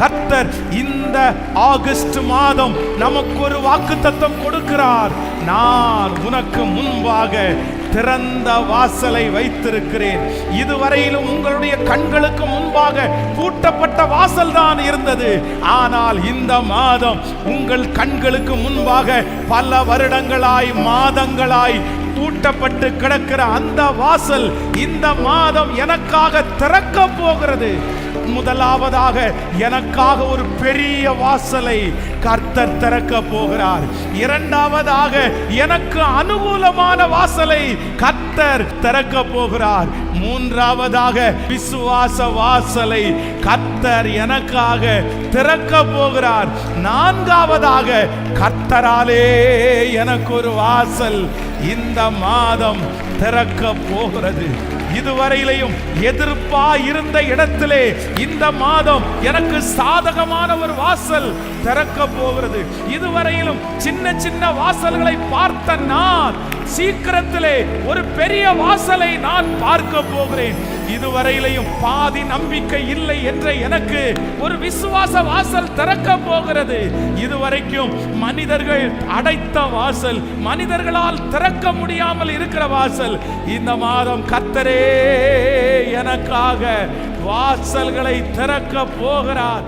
கர்த்தர் இந்த ஆகஸ்ட் மாதம் நமக்கு ஒரு வாக்குத்தத்தம் கொடுக்கிறார். நான் உனக்கு முன்பாக திறந்த வாசலை வைத்திருக்கிறேன். இதுவரையிலும் உங்களுடைய கண்களுக்கு முன்பாக பூட்டப்பட்ட வாசல் தான் இருந்தது. ஆனால் இந்த மாதம் உங்கள் கண்களுக்கு முன்பாக பல வருடங்களாய் மாதங்களாய் பூட்டப்பட்டு கிடக்கிற அந்த வாசல் இந்த மாதம் எனக்காக திறக்க போகிறது. முதலாவதாக எனக்காக ஒரு பெரிய வாசலை கர்த்தர் திறக்க போகிறார். இரண்டாவதாக எனக்கு அனுகூலமான வாசலை கர்த்தர் திறக்க போகிறார். மூன்றாவதாக விசுவாச வாசலை கர்த்தர் எனக்காக திறக்க போகிறார். நான்காவதாக கர்த்தராலே எனக்கு ஒரு வாசல் இந்த மாதம் திறக்க போகிறது. இதுவரையிலையும் எதிர்ப்பா இருந்த இடத்திலே இந்த மாதம் எனக்கு சாதகமான ஒரு வாசல் திறக்க போகிறது. இதுவரையிலும் சின்ன சின்ன வாசல்களை பார்த்த நான் சீக்கிரத்திலே ஒரு பெரிய வாசலை நான் பார்க்க போகிறேன். இதுவரையிலையும் பாதி நம்பிக்கை இல்லை என்ற எனக்கு ஒரு விசுவாச வாசல் திறக்க போகிறது. இதுவரைக்கும் மனிதர்கள் அடைத்த வாசல், மனிதர்களால் திறக்க முடியாமல் இருக்கிற வாசல், இந்த மாதம் கர்த்தரே எனக்காக வாசல்களை திறக்க போகிறார்.